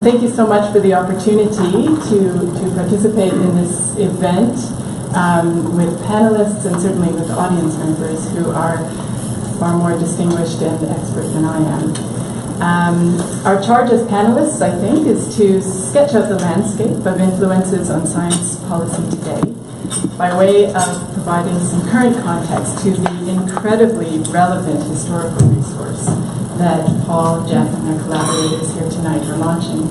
Thank you so much for the opportunity to participate in this event with panelists and certainly with audience members who are far more distinguished and expert than I am. Our charge as panelists, I think, is to sketch out the landscape of influences on science policy today by way of providing some current context to the incredibly relevant historical resource that Paul, Jeff, and their collaborators here tonight are launching.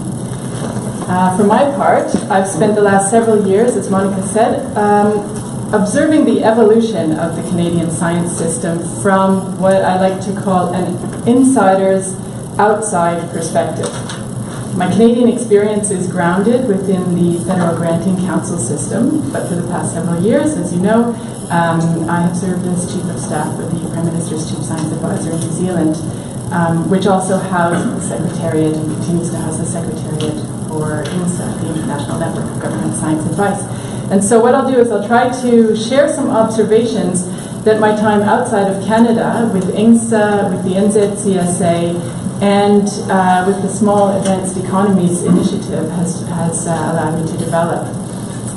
For my part, I've spent the last several years, as Monica said, observing the evolution of the Canadian science system from what I like to call an insider's outside perspective. My Canadian experience is grounded within the Federal Granting Council system, but for the past several years, as you know, I have served as Chief of Staff of the Prime Minister's Chief Science Advisor in New Zealand, which also housed the Secretariat and continues to house the Secretariat for INSA, the International Network of Government Science Advice. And so what I'll do is I'll try to share some observations that my time outside of Canada with INSA, with the NZCSA, and with the Small Advanced Economies Initiative has allowed me to develop.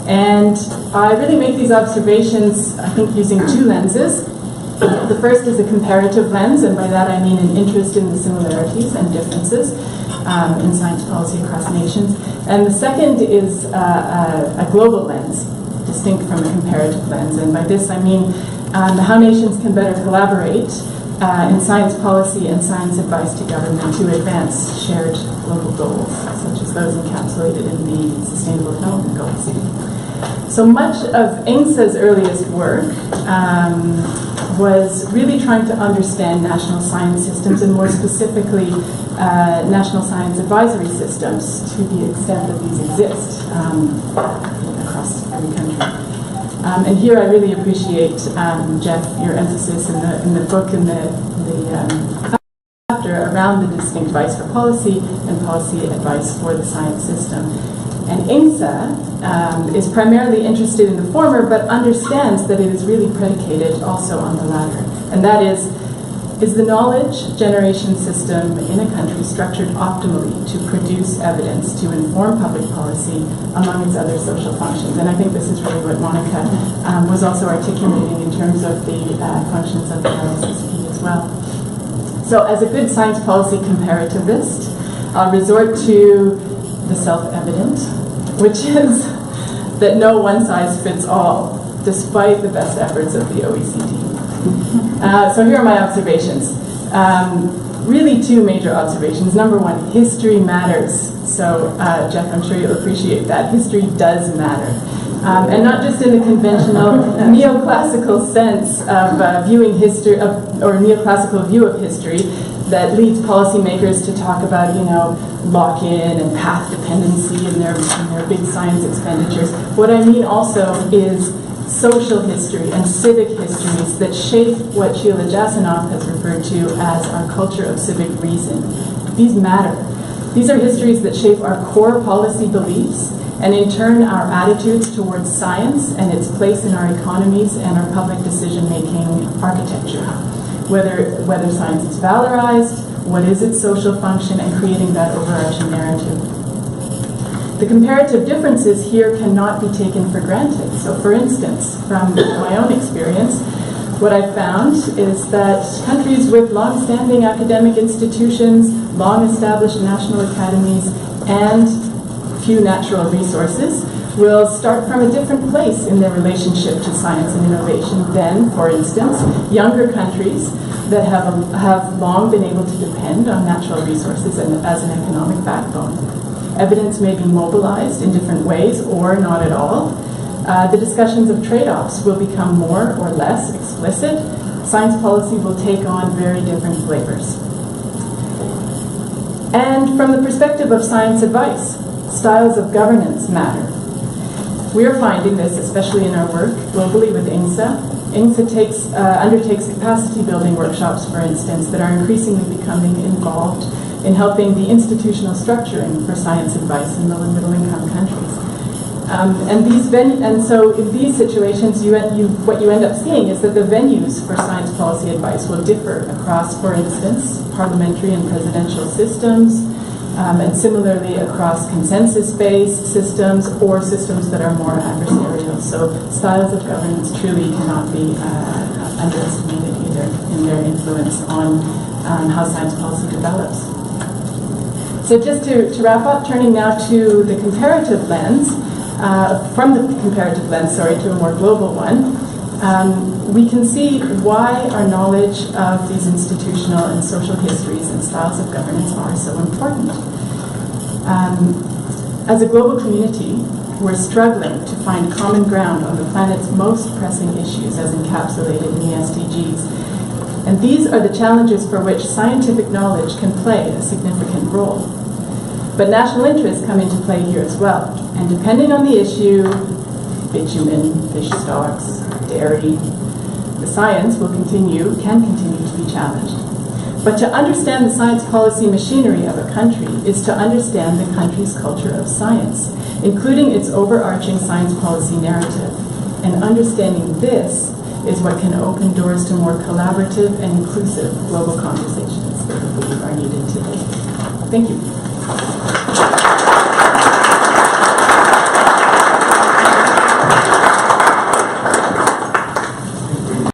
And I really make these observations, I think, using two lenses. The first is a comparative lens, and by that I mean an interest in the similarities and differences in science policy across nations. And the second is a global lens, distinct from a comparative lens. And by this I mean how nations can better collaborate in science policy and science advice to government to advance shared global goals, such as those encapsulated in the Sustainable Development Goals. So much of INSA's earliest work was really trying to understand national science systems, and more specifically national science advisory systems, to the extent that these exist across every country. And here I really appreciate, Jeff, your emphasis in the book and the chapter around the distinct advice for policy and policy advice for the science system. And INSA is primarily interested in the former, but understands that it is really predicated also on the latter. And that is the knowledge generation system in a country structured optimally to produce evidence to inform public policy among its other social functions? And I think this is really what Monica was also articulating in terms of the functions of the RSSP as well. So as a good science policy comparativist, I'll resort to the self-evident, which is that no one size fits all, despite the best efforts of the OECD. So here are my observations. Really two major observations. Number one, history matters. So Jeff, I'm sure you'll appreciate that. History does matter. And not just in the conventional neoclassical sense of viewing history, or neoclassical view of history that leads policymakers to talk about, lock-in and path dependency in their big science expenditures. What I mean also is social history and civic histories that shape what Sheila Jasanoff has referred to as our culture of civic reason. These matter. These are histories that shape our core policy beliefs and in turn our attitudes towards science and its place in our economies and our public decision-making architecture. Whether science is valorized, what is its social function, and creating that overarching narrative. The comparative differences here cannot be taken for granted. So for instance, from my own experience, what I've found is that countries with long-standing academic institutions, long-established national academies, and few natural resources will start from a different place in their relationship to science and innovation than, for instance, younger countries that have long been able to depend on natural resources as an economic backbone. Evidence may be mobilized in different ways or not at all. The discussions of trade-offs will become more or less explicit. Science policy will take on very different flavors. And from the perspective of science advice, styles of governance matter. We are finding this, especially in our work globally with INSA. INSA undertakes capacity building workshops, for instance, that are increasingly becoming involved in helping the institutional structuring for science advice in low and middle income countries. And so in these situations, what you end up seeing is that the venues for science policy advice will differ across, for instance, parliamentary and presidential systems, and similarly across consensus-based systems or systems that are more adversarial. So styles of governance truly cannot be underestimated either in their influence on how science policy develops. So just to wrap up, turning now to the comparative lens, from the comparative lens, to a more global one, we can see why our knowledge of these institutional and social histories and styles of governance are so important. As a global community, we're struggling to find common ground on the planet's most pressing issues as encapsulated in the SDGs. And these are the challenges for which scientific knowledge can play a significant role. But national interests come into play here as well. And depending on the issue, bitumen, fish stocks, dairy, the science can continue to be challenged. But to understand the science policy machinery of a country is to understand the country's culture of science, including its overarching science policy narrative. And understanding this is what can open doors to more collaborative and inclusive global conversations that we believe are needed today. Thank you.